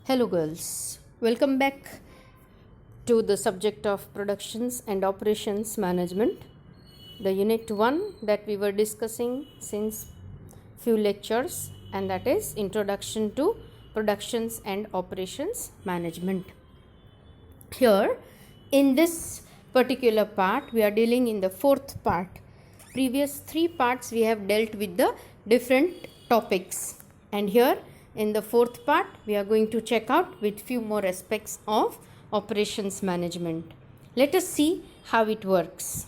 Hello girls, welcome back to the subject of productions and operations management, the unit 1 that we were discussing since few lectures, and that is introduction to productions and operations management. Here in this particular part we are dealing in the fourth part. Previous 3 parts we have dealt with the different topics, and here in the fourth part we are going to check out with few more aspects of operations management. Let us see how it works.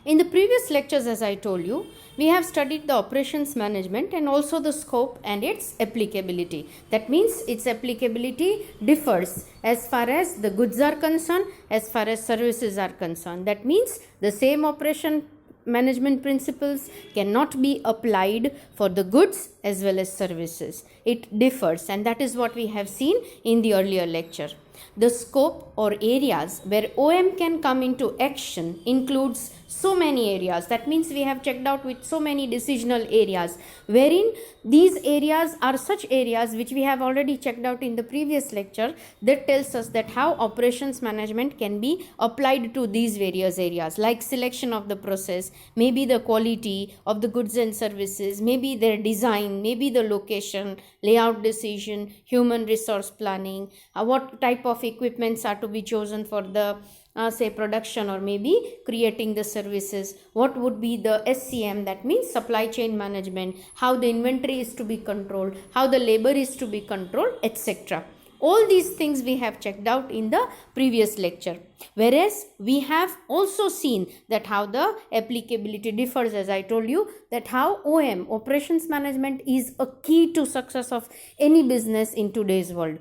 In the previous lectures, as I told you, we have studied the operations management and also the scope and its applicability. That means its applicability differs as far as the goods are concerned, as far as services are concerned. That means the same operation management principles cannot be applied for the goods as well as services. It differs, and that is what we have seen in the earlier lecture. The scope or areas where OM can come into action includes so many areas. That means we have checked out with so many decisional areas, wherein these areas are such areas which we have already checked out in the previous lecture, that tells us that how operations management can be applied to these various areas, like selection of the process, maybe the quality of the goods and services, maybe their design, maybe the location, layout decision, human resource planning, what type of equipments are to be chosen for the say production or maybe creating the services, what would be the SCM, that means supply chain management, how the inventory is to be controlled, how the labor is to be controlled, etc. All these things we have checked out in the previous lecture, whereas we have also seen that how the applicability differs, as I told you, that how OM, operations management, is a key to success of any business in today's world.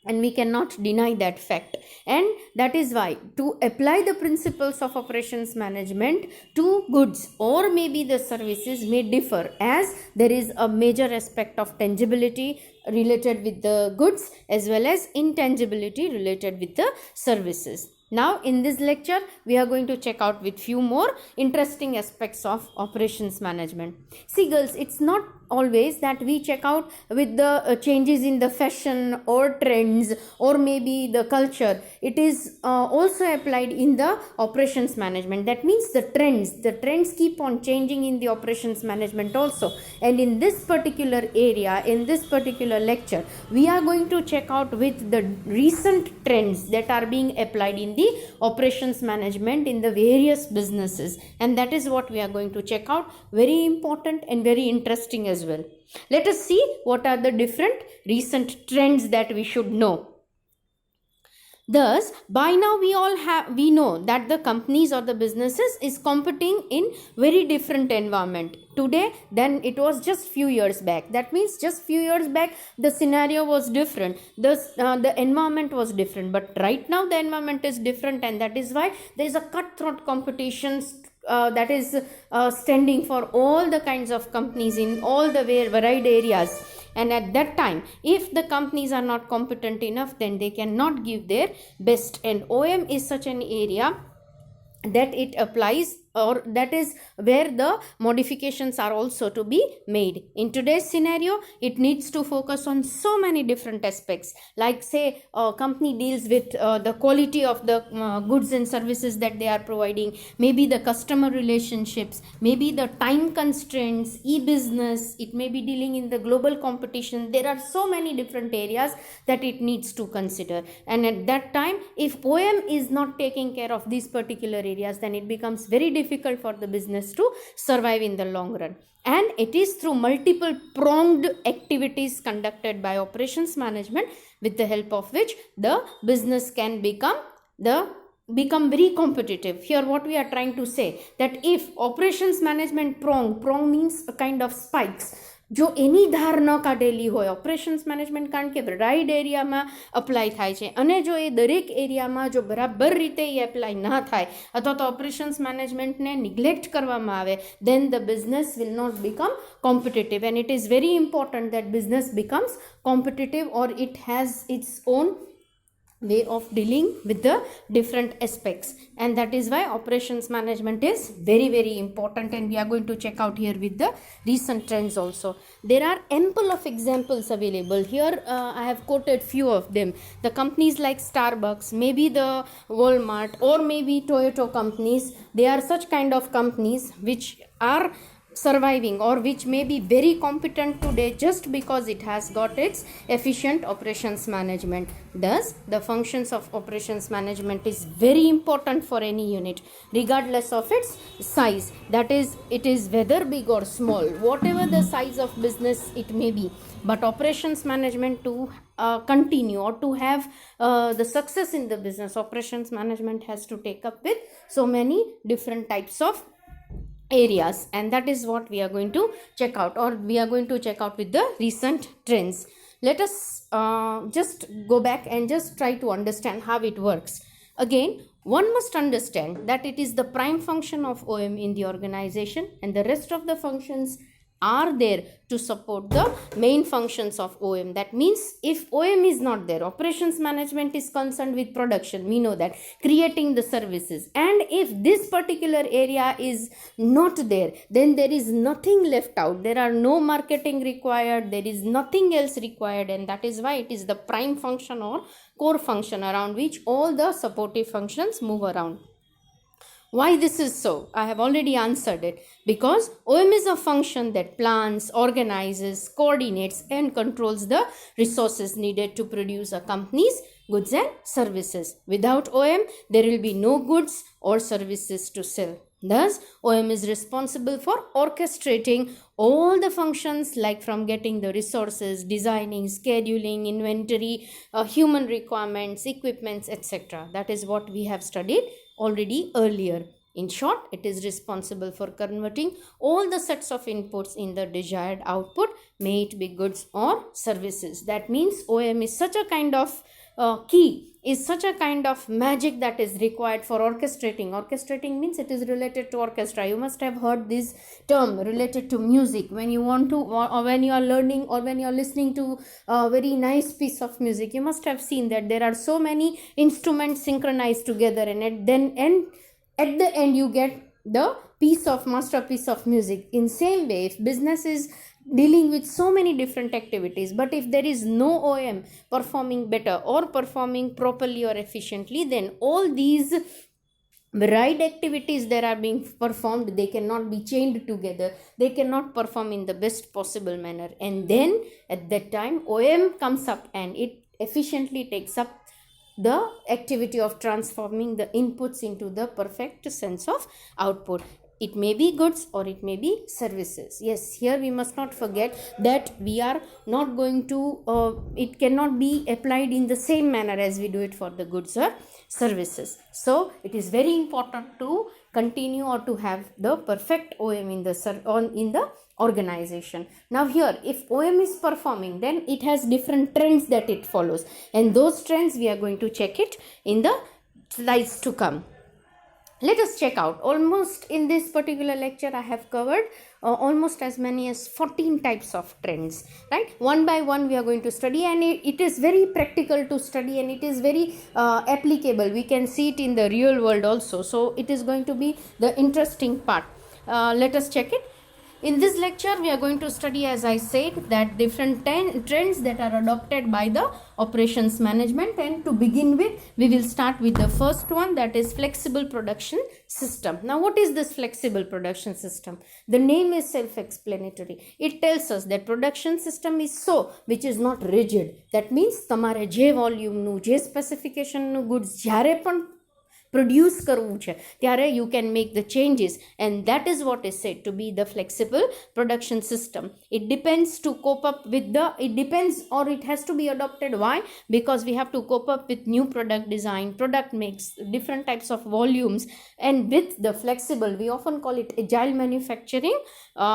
And we cannot deny that fact, and that is why to apply the principles of operations management to goods or maybe the services may differ, as there is a major aspect of tangibility related with the goods as well as intangibility related with the services. Now in this lecture we are going to check out with few more interesting aspects of operations management. See girls, it's not always that we check out with the changes in the fashion or trends or maybe the culture. It is also applied in the operations management. That means the trends keep on changing in the operations management also. And in this particular area, in this particular lecture, we are going to check out with the recent trends that are being applied in the operations management in the various businesses, and that is what we are going to check out. Very important and very interesting as well. Let us see what are the different recent trends that we should know. Thus, by now we know that the companies or the businesses is competing in very different environment today than it was just few years back. That means just few years back the scenario was different, the environment was different, but right now the environment is different, and that is why there is a cutthroat competition that is standing for all the kinds of companies in all the varied areas. And at that time, if the companies are not competent enough, then they cannot give their best, and OM is such an area that it applies, or that is where the modifications are also to be made. In today's scenario, it needs to focus on so many different aspects, like say a company deals with the quality of the goods and services that they are providing, maybe the customer relationships, maybe the time constraints, e-business, it may be dealing in the global competition. There are so many different areas that it needs to consider, and at that time if OM is not taking care of these particular areas, then it becomes very difficult for the business to survive in the long run. And it is through multiple pronged activities conducted by operations management, with the help of which the business can become very competitive. Here what we are trying to say, that if operations management prong means a kind of spikes, જો એની ધાર ન કાઢેલી હોય, operations management કારણ કે ride એરિયામાં apply થાય છે, અને જો એ દરેક એરિયામાં જો બરાબર રીતે એ એપ્લાય ના થાય અથવા તો ઓપરેશન્સ મેનેજમેન્ટને નિગ્લેક્ટ કરવામાં આવે, then the business will not become competitive. And it is very important that business becomes competitive, or it has its own way of dealing with the different aspects, and that is why operations management is very, very important. And we are going to check out here with the recent trends also. There are ample of examples available here. I have quoted few of them. The companies like Starbucks, maybe the Walmart, or maybe Toyota companies, they are such kind of companies which are surviving, or which may be very competent today just because it has got its efficient operations management. Thus the functions of operations management is very important for any unit regardless of its size, that is, it is whether big or small, whatever the size of business it may be. But operations management to continue or to have the success in the business, operations management has to take up with so many different types of areas, and that is what we are going to check out, or we are going to check out with the recent trends. Let us just go back and just try to understand how it works. Again, one must understand that it is the prime function of OM in the organization, and the rest of the functions are there to support the main functions of OM. That means if OM is not there, operations management is concerned with production, we know that, creating the services, and if this particular area is not there, then there is nothing left out. There are no marketing required, there is nothing else required, and that is why it is the prime function or core function around which all the supportive functions move around. Why this is so? I have already answered it. Because OM is a function that plans, organizes, coordinates, and controls the resources needed to produce a company's goods and services. Without OM, there will be no goods or services to sell. Thus, OM is responsible for orchestrating all the functions, like from getting the resources, designing, scheduling, inventory, human requirements, equipments, etc. That is what we have studied already earlier. In short, it is responsible for converting all the sets of inputs in the desired output, may it be goods or services. That means OM is such a kind of key, is such a kind of magic that is required for orchestrating. Orchestrating means it is related to orchestra. You must have heard this term related to music. When you want to, or when you are learning, or when you are listening to a very nice piece of music, you must have seen that there are so many instruments synchronized together, and at the end you get the masterpiece of music. In same way, if business is dealing with so many different activities, but if there is no OM performing better or performing properly or efficiently, then all these varied activities that are being performed, they cannot be chained together, they cannot perform in the best possible manner, and then at that time OM comes up and it efficiently takes up the activity of transforming the inputs into the perfect sense of output. It may be goods or it may be services. Yes, here we must not forget that we are not going to, it cannot be applied in the same manner as we do it for the goods or services. So it is very important to continue or to have the perfect OM in the organization. Now here, if OM is performing, then it has different trends that it follows, and those trends we are going to check it in the slides to come. Let us check out. Almost in this particular lecture I have covered almost as many as 14 types of trends, right? One by one we are going to study, and it is very practical to study, and it is very applicable. We can see it in the real world also, so it is going to be the interesting part. Let us check it. In this lecture, we are going to study, as I said, that different trends that are adopted by the operations management. And to begin with, we will start with the first one, that is flexible production system. Now, what is this flexible production system? The name is self-explanatory. It tells us that production system is so, which is not rigid. That means તમારે જે વોલ્યુમનું, જે સ્પેસિફિકેશનનું goods જ્યારે પણ produce કરવું છે ત્યારે you can make the changes, and that is what is said to be the flexible production system. It depends to cope up with it depends, or it has to be adopted. Why? Because we have to cope up with new product design, product mix, different types of volumes, and with the flexible, we often call it agile manufacturing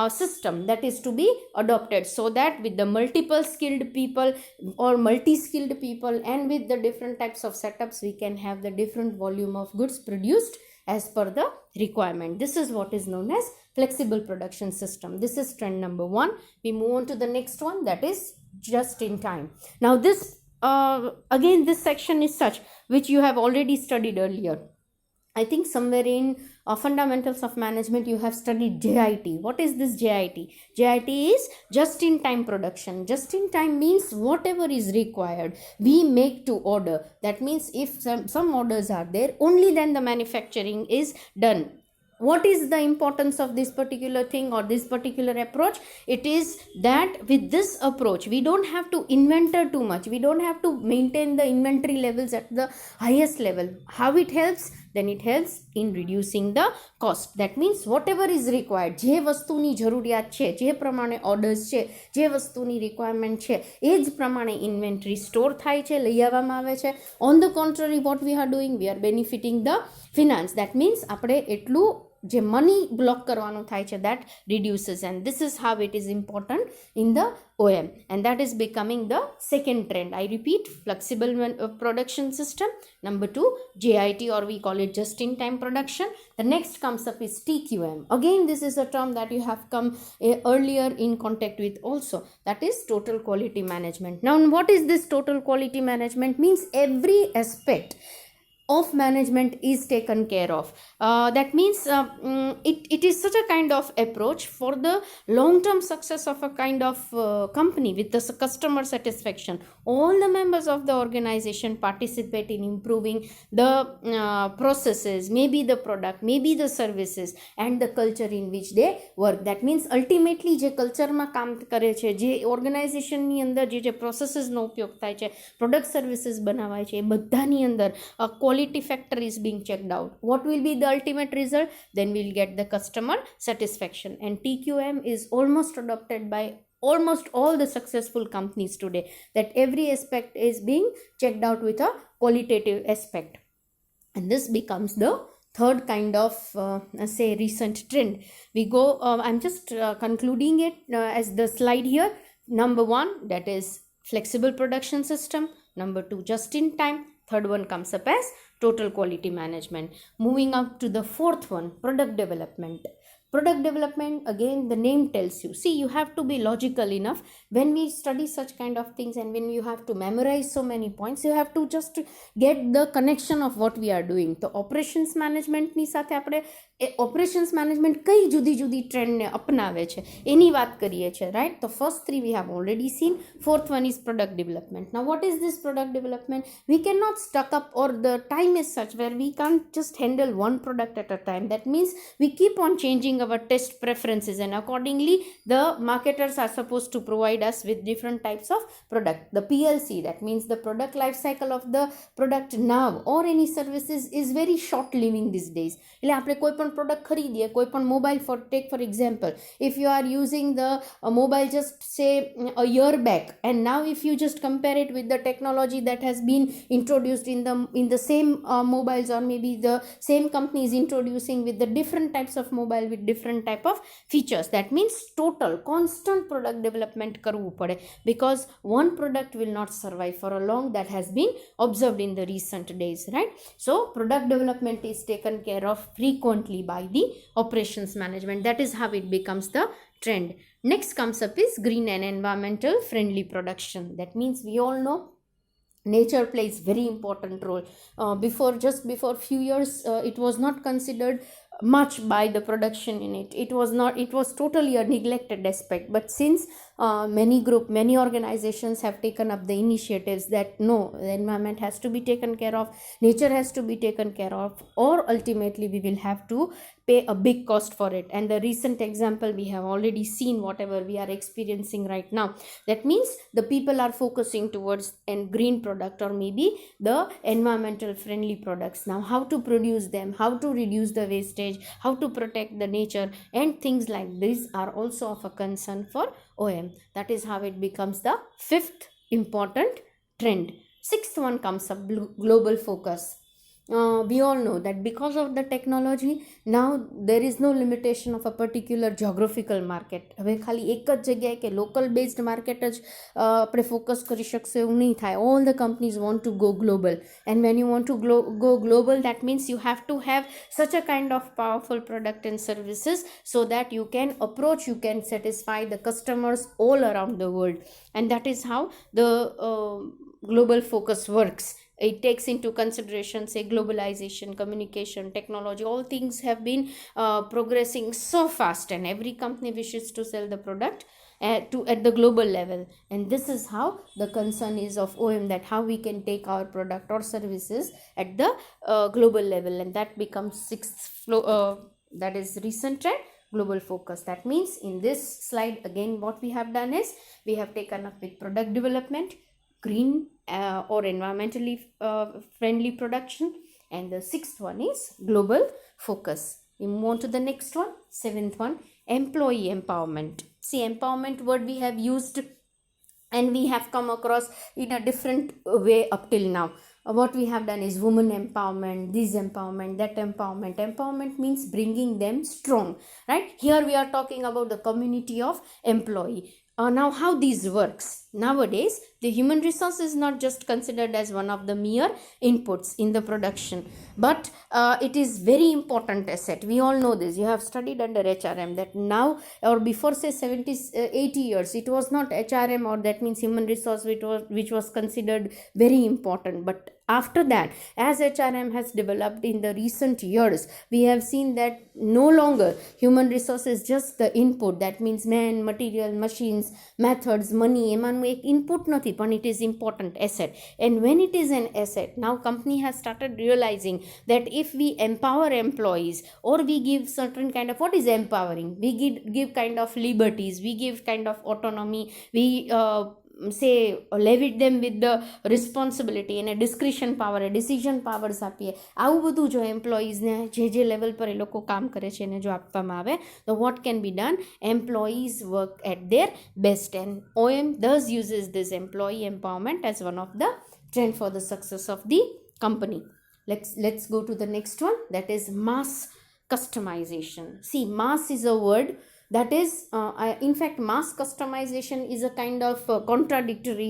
system that is to be adopted, so that with the multiple skilled people or multi-skilled people, and with the different types of setups, we can have the different volume of goods produced as per the requirement. This is what is known as flexible production system. This is trend number one. We move on to the next one, that is just in time. Now this again, this section is such which you have already studied earlier. I think somewhere in fundamentals of management you have studied JIT. What is this JIT? JIT is just in time production. Just in time means whatever is required we make to order. That means if some orders are there, only then the manufacturing is done. What is the importance of this particular thing or this particular approach? It is that with this approach we don't have to inventor too much, we don't have to maintain the inventory levels at the highest level. How it helps? Then it helps in reducing the cost. That means whatever is required, જે વસ્તુની જરૂરિયાત છે, જે પ્રમાણે orders છે, જે વસ્તુની requirement છે, એ જ પ્રમાણે ઇન્વેન્ટરી સ્ટોર થાય છે, લઈ આવવામાં આવે છે. On the contrary, what we are doing, we are benefiting the finance. That means આપણે એટલું જે મની બ્લોક કરવાનું થાય છે, that reduces, and this is how it is important in the OM, and that is becoming the second trend. I repeat, flexible production system. Number 2, JIT, or we call it just in time production. The next comes up is TQM. Again, this is a term that you have come earlier in contact with also. That is total quality management. Now, what is this total quality management? Means every aspect of management is taken care of. That means it is such a kind of approach for the long-term success of a kind of company with the customer satisfaction. All the members of the organization participate in improving the processes, maybe the product, maybe the services, and the culture in which they work. That means ultimately જે કલ્ચરમાં કામ કરે છે, જે ઓર્ગેનાઇઝેશનની અંદર જે પ્રોસેસીસનો ઉપયોગ થાય છે, પ્રોડક્ટ સર્વિસીસ બનાવાય છે, એ બધાની અંદર quality factor is being checked out. What will be the ultimate result? Then we'll get the customer satisfaction. And TQM is almost adopted by almost all the successful companies today, that every aspect is being checked out with a qualitative aspect. And this becomes the third kind of say recent trend. We go, I'm just concluding it as the slide here. Number 1, that is flexible production system. Number 2, just in time. Third one comes up as total quality management. Moving up to the fourth one, product development. Product development, again, the name tells you. See, you have to be logical enough. When we study such kind of things and when you have to memorize so many points, you have to just get the connection of what we are doing. So, operations management ની સાથે આપણે operations management કઈ જુદી જુદી ટ્રેન્ડને અપનાવે છે એની વાત કરીએ છીએ, right? The first 3 we have already seen. Fourth one is product development. Now, what is this product development? We cannot stuck up, or the time is such where we can't just handle one product at a time. That means we keep on changing our test preferences, and accordingly the marketers are supposed to provide us with different types of product. The PLC, that means the product life cycle of the product now or any services, is very short living these days. એટલે આપણે કોઈ પણ product ખરીદીએ, કોઈ પણ mobile, for take for example, if you are using the mobile just say a year back, and now if you just compare it with the technology that has been introduced in the same mobiles, or maybe the same company is introducing with the different types of mobile with different type of features, that means total constant product development કરવું પડે, because one product will not survive for a long. That has been observed in the recent days, right? So product development is taken care of frequently by the operations management. That is how it becomes the trend. Next comes up is green and environmental friendly production. That means we all know nature plays very important role. Just before few years, it was not considered much by the production unit. It was totally a neglected aspect. But since many organizations have taken up the initiatives that no, the environment has to be taken care of, nature has to be taken care of, or ultimately we will have to pay a big cost for it. And the recent example we have already seen, whatever we are experiencing right now. That means the people are focusing towards a green product, or maybe the environmental friendly products. Now, how to produce them, how to reduce the wastage, how to protect the nature, and things like this are also of a concern for OM. That is how it becomes the fifth important trend. Sixth one comes up, global focus. We all know that because of the technology, now there is no limitation of a particular geographical market. હવે ખાલી એક જ જગ્યાએ કે local based market જ આપણે focus કરી શકશું એવું નહીં થાય. All the companies want to go global, and when you want to go global, that means you have to have such a kind of powerful product and services so that you can approach, you can satisfy the customers all around the world. And that is how the global focus works. It takes into consideration, say, globalization, communication, technology. All things have been progressing so fast, and every company wishes to sell the product at the global level. And this is how the concern is of OM, that how we can take our product or services at the global level, and that becomes sixth floor. That is recent trend, global focus. That means in this slide again, what we have done is we have taken up with product development, green or environmentally friendly production, and the sixth one is global focus. We move on to the next one, seventh one, employee empowerment. See, empowerment word we have used and we have come across in a different way up till now. What we have done is women empowerment, this empowerment, that empowerment. Empowerment means bringing them strong, right? Here we are talking about the community of employee. Now, how this works? Nowadays, the human resource is not just considered as one of the mere inputs in the production, but it is very important asset. We all know this. You have studied under HRM that now or before, say, 80 years, it was not HRM, or that means human resource, which was considered very important. But after that, as HRM has developed in the recent years, we have seen that no longer human resource is just the input. That means man, material, machines, methods, money, input નથી, પણ it is important asset. And when it is an asset, now company has started realizing that if we empower employees, or we give certain kind of, what is empowering? We give kind of liberties, we give kind of autonomy, we say levy them with the responsibility and a discretion power, a decision powers આપીએ. આવું બધું જો એમ્પ્લોઈઝને જે level પર એ લોકો કામ કરે છે એને જો આપવામાં આવે, તો what can be done? Employees work at their best, and OM thus uses this employee empowerment as one of the trend for the success of the company. Let's go to the next one, that is mass customization. See, mass is a word that is in fact, mass customization is a kind of contradictory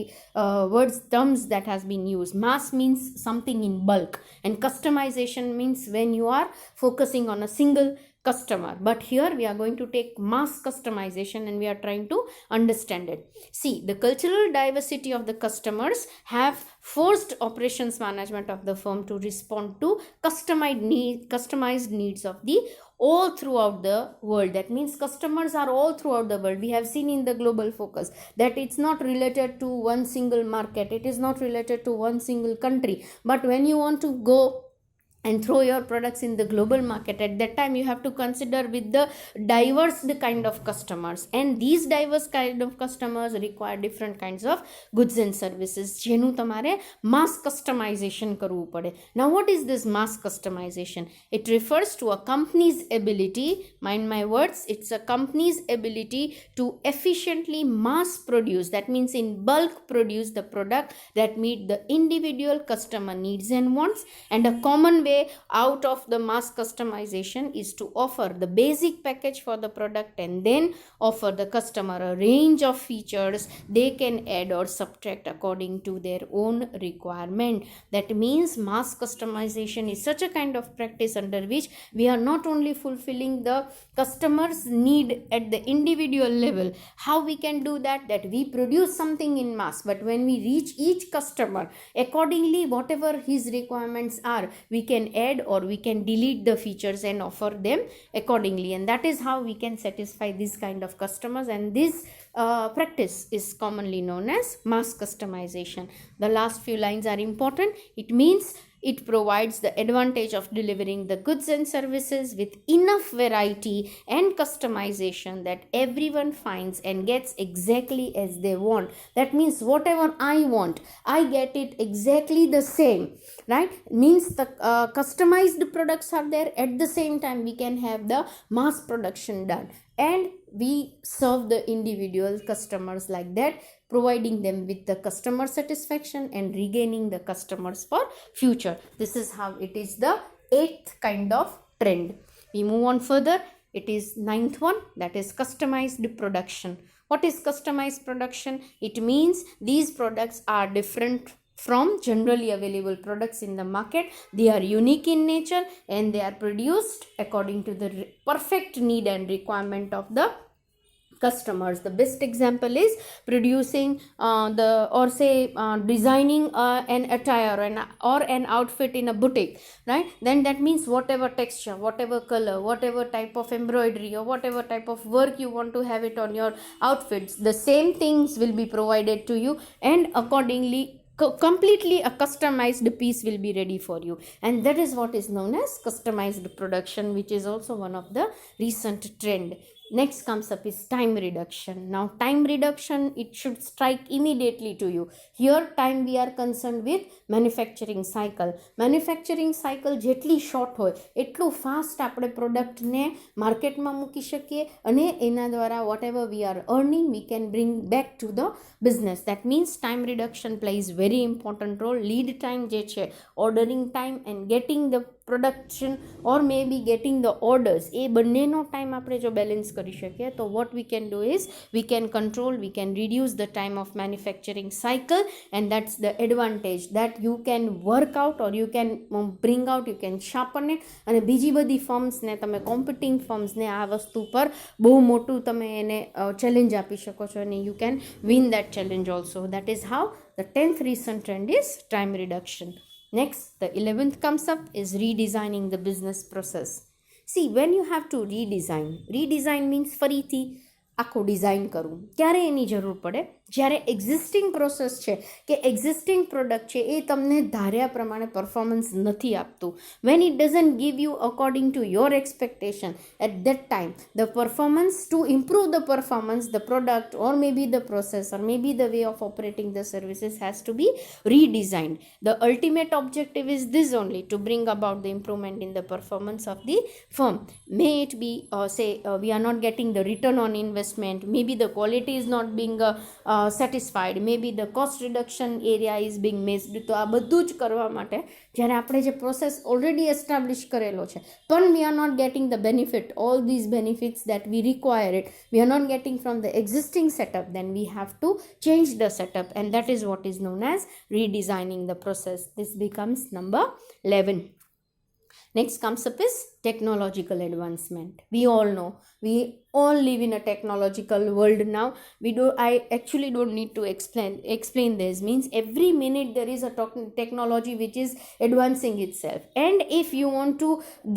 terms that has been used. Mass means something in bulk, and customization means when you are focusing on a single customer. But here we are going to take mass customization and we are trying to understand it. See, the cultural diversity of the customers have forced operations management of the firm to respond to customized needs of the all throughout the world. That means customers are all throughout the world. We have seen in the global focus that it's not related to one single market, it is not related to one single country. But when you want to go and throw your products in the global market, at that time you have to consider with the diverse kind of customers, and these diverse kind of customers require different kinds of goods and services જેનું તમારે mass customization કરવું પડે. Now, what is this mass customization? It refers to a company's ability, mind my words, it's a company's ability to efficiently mass produce, that means in bulk produce the product that meet the individual customer needs and wants. And a common way out of the mass customization is to offer the basic package for the product and then offer the customer a range of features they can add or subtract according to their own requirement. That means mass customization is such a kind of practice under which we are not only fulfilling the customer's need at the individual level. How we can do that? That we produce something in mass, but when we reach each customer, accordingly whatever his requirements are, we can add or we can delete the features and offer them accordingly. And that is how we can satisfy this kind of customers, and this practice is commonly known as mass customization. The last few lines are important. It means it provides the advantage of delivering the goods and services with enough variety and customization that everyone finds and gets exactly as they want. That means whatever I want, I get it exactly the same, right? Means the customized products are there. At the same time, we can have the mass production done, and we serve the individual customers like that, providing them with the customer satisfaction and regaining the customers for future. This is how it is the 8th kind of trend. We move on further. It is 9th one, that is customized production. What is customized production? It means these products are different from generally available products in the market. They are unique in nature and they are produced according to the perfect need and requirement of the customers. The best example is producing designing an attire or an outfit in a boutique, right? Then that means whatever texture, whatever color, whatever type of embroidery, or whatever type of work you want to have it on your outfits, the same things will be provided to you, and accordingly completely a customized piece will be ready for you. And that is what is known as customized production, which is also one of the recent trend. Next comes up is time reduction. Now time reduction, it should strike immediately to you. Here time we are concerned with manufacturing cycle. Manufacturing cycle જેટલી short હોય એટલું fast આપણે પ્રોડક્ટને માર્કેટમાં મૂકી શકીએ, અને એના દ્વારા whatever we are earning we can bring back to the business. That means time reduction plays very important role. Lead time જે છે, ordering time and getting the production or maybe getting the orders, એ બંનેનો time આપણે જો balance કરી શકીએ તો what we can do is we can control, we can reduce the time of manufacturing cycle, and that's the advantage that you can work out or you can bring out, you can sharpen it. અને બીજી બધી ફર્મ્સને તમે કોમ્પિટિંગ ફર્મ્સને આ વસ્તુ પર બહુ મોટું તમે એને ચેલેન્જ આપી શકો છો, અને you can win that challenge also. That is how the 10th recent trend is time reduction. Next, the 11th comes up is redesigning the business process. See, when you have to redesign means ફરીથી આખું design કરવું. ક્યારે એની જરૂર પડે? જ્યારે existing process છે કે existing product છે એ તમને ધાર્યા પ્રમાણે પરફોર્મન્સ નથી આપતું. When it doesn't give you according to your expectation, at that time the performance, to improve the performance, the product or maybe the process or maybe the way of operating the services has to be redesigned. The ultimate objective is this only, to bring about the improvement in the performance of the firm. May it be we are not getting the return on investment, maybe the quality is not being satisfied, maybe the cost reduction area is being missed. તો આ બધું જ કરવા માટે જ્યારે આપણે જે process already establish કરેલો છે પણ we are not getting the benefit, all these benefits that we require it, we are not getting from the existing setup, then we have to change the setup, and that is what is known as redesigning the process. This becomes number 11. Next comes up is technological advancement. We all know, we all live in a technological world now. I actually don't need to explain this. Means every minute there is a technology which is advancing itself, and if you want to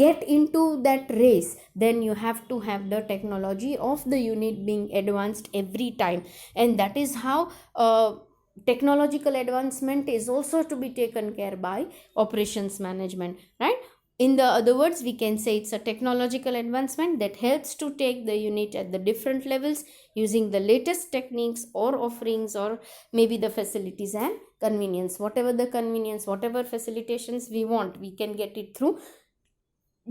get into that race, then you have to have the technology of the unit being advanced every time, and that is how technological advancement is also to be taken care by operations management, right? In the other words, we can say it's a technological advancement that helps to take the unit at the different levels using the latest techniques or offerings or maybe the facilities and convenience. Whatever the convenience, whatever facilitations we want, we can get it through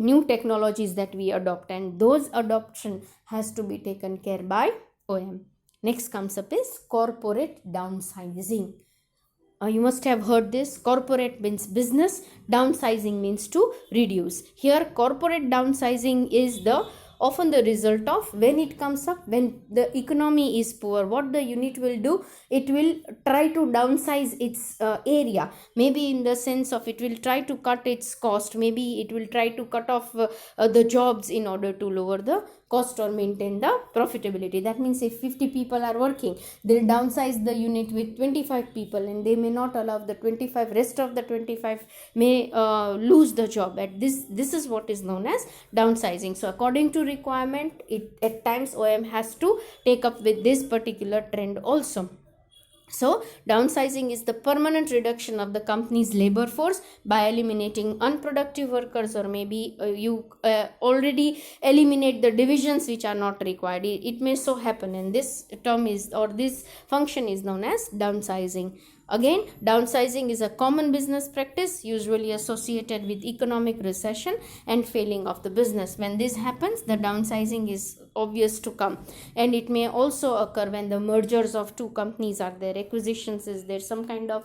new technologies that we adopt, and those adoption has to be taken care by OM. Next comes up is corporate downsizing. You must have heard this. Corporate means business, downsizing means to reduce. Here corporate downsizing is often the result of when it comes up, when the economy is poor, what the unit will do, it will try to downsize its area, maybe in the sense of it will try to cut its cost, maybe it will try to cut off the jobs in order to lower the cost or maintain the profitability. That means if 50 people are working, they'll downsize the unit with 25 people, and they may not allow the 25, rest of the 25 may lose the job. This is what is known as downsizing. So according to requirement, at times OM has to take up with this particular trend also. So downsizing is the permanent reduction of the company's labor force by eliminating unproductive workers, or maybe you already eliminate the divisions which are not required. It may so happen, and this term is, or this function is known as downsizing. Again, downsizing is a common business practice usually associated with economic recession and failing of the business. When this happens, the downsizing is obvious to come, and it may also occur when the mergers of two companies are there, acquisitions is there, some kind of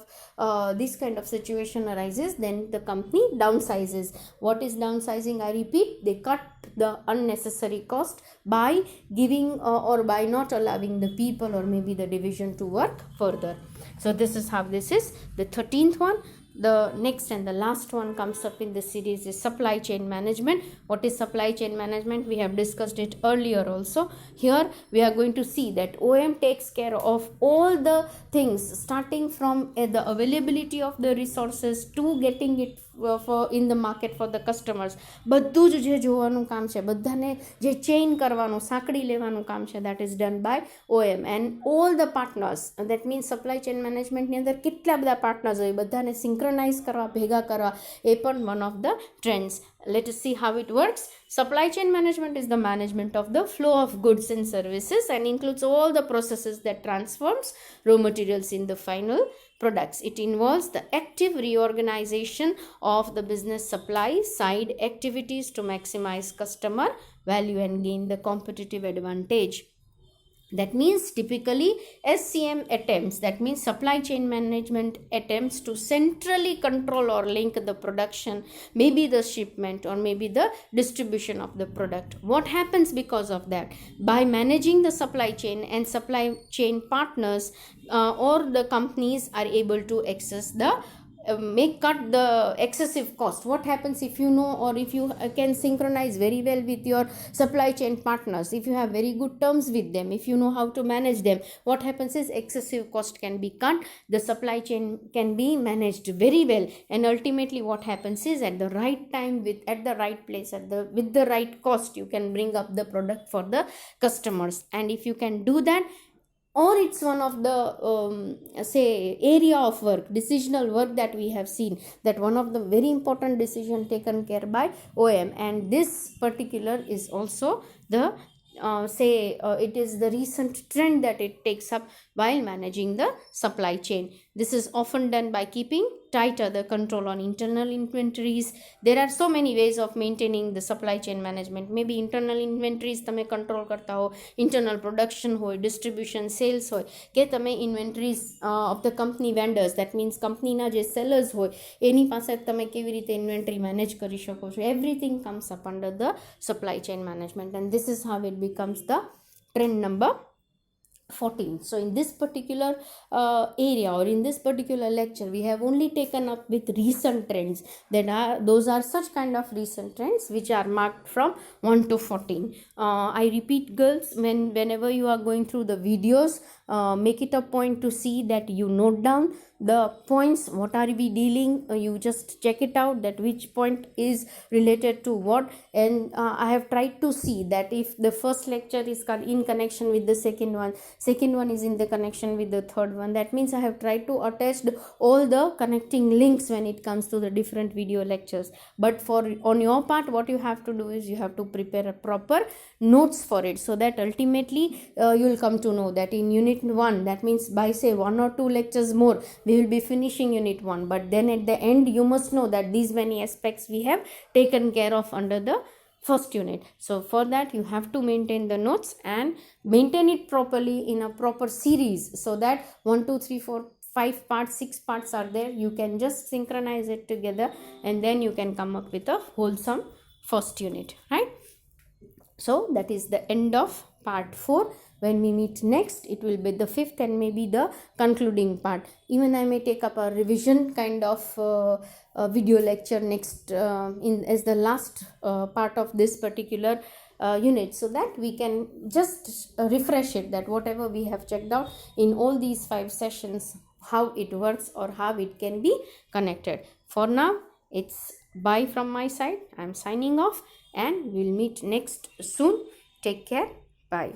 this kind of situation arises, then the company downsizes. What is downsizing? I repeat, they cut the unnecessary cost by giving or by not allowing the people or maybe the division to work further. So this is how this is. The 13th one, The next and the last one comes up in this series is supply chain management. What is supply chain management? We have discussed it earlier also. Here we are going to see that OM takes care of all the things, starting from the availability of the resources to getting it for in the market for the customers. બધું જ જે જોવાનું કામ છે, બધાને જે chain કરવાનું, સાંકળી લેવાનું કામ છે, that is done by OM and all the partners. That means supply chain management ની અંદર કેટલા બધા partners હોય, બધાને synchronize કરવા, ભેગા કરવા, એ પણ one of the trends. Let us see how it works. Supply chain management is the management of the flow of goods and services and includes all the processes that transforms raw materials in the final products. It involves the active reorganization of the business supply side activities to maximize customer value and gain the competitive advantage. That means typically SCM attempts, that means supply chain management attempts to centrally control or link the production, maybe the shipment or maybe the distribution of the product. What happens because of that? By managing the supply chain and supply chain partners or the companies are able to access the cut the excessive cost. What happens if you know, or if you can synchronize very well with your supply chain partners, if you have very good terms with them, if you know how to manage them, what happens is excessive cost can be cut, the supply chain can be managed very well, and ultimately what happens is at the right time, at the right place, with the right cost, you can bring up the product for the customers. And if you can do that, or it's one of the area of work, decisional work that we have seen, that one of the very important decision taken care by OM, and this particular is also the it is the recent trend that it takes up while managing the supply chain. This is often done by keeping tighter the control on internal inventories. There are so many ways of maintaining the supply chain management. Maybe internal inventories તમે control કરતા હો, internal production હોય, distribution, sales હોય, કે તમે inventories of the company vendors, that means companyના જે sellers હોય, એની પાસે તમે કેવી રીતે inventory manage કરી શકો છો. Everything comes up under the supply chain management, and this is how it becomes the trend number 14. So in this particular area, or in this particular lecture, we have only taken up with recent trends. Those are such kind of recent trends which are marked from 1 to 14. I repeat, girls, whenever you are going through the videos, make it a point to see that you note down the points, what are we dealing, you just check it out, that which point is related to what. And I have tried to see that if the first lecture is in connection with the second one is in the connection with the third one, that means I have tried to attach all the connecting links when it comes to the different video lectures. But on your part, what you have to do is you have to prepare a proper notes for it, so that ultimately you will come to know that in unit 1, that means by say 1 or 2 lectures more, we will be finishing unit 1, but then at the end you must know that these many aspects we have taken care of under the first unit. So for that you have to maintain the notes and maintain it properly in a proper series, so that 1 2 3 4 5 parts, 6 parts are there. You can just synchronize it together, and then you can come up with a wholesome first unit, right? So that is the end of part 4. When we meet next, it will be the 5th and maybe the concluding part. Even I may take up a revision kind of video lecture next as the last part of this particular unit, so that we can just refresh it, that whatever we have checked out in all these 5 sessions, how it works or how it can be connected. For now, it's bye from my side. I'm signing off, and we'll meet next soon. Take care. Bye.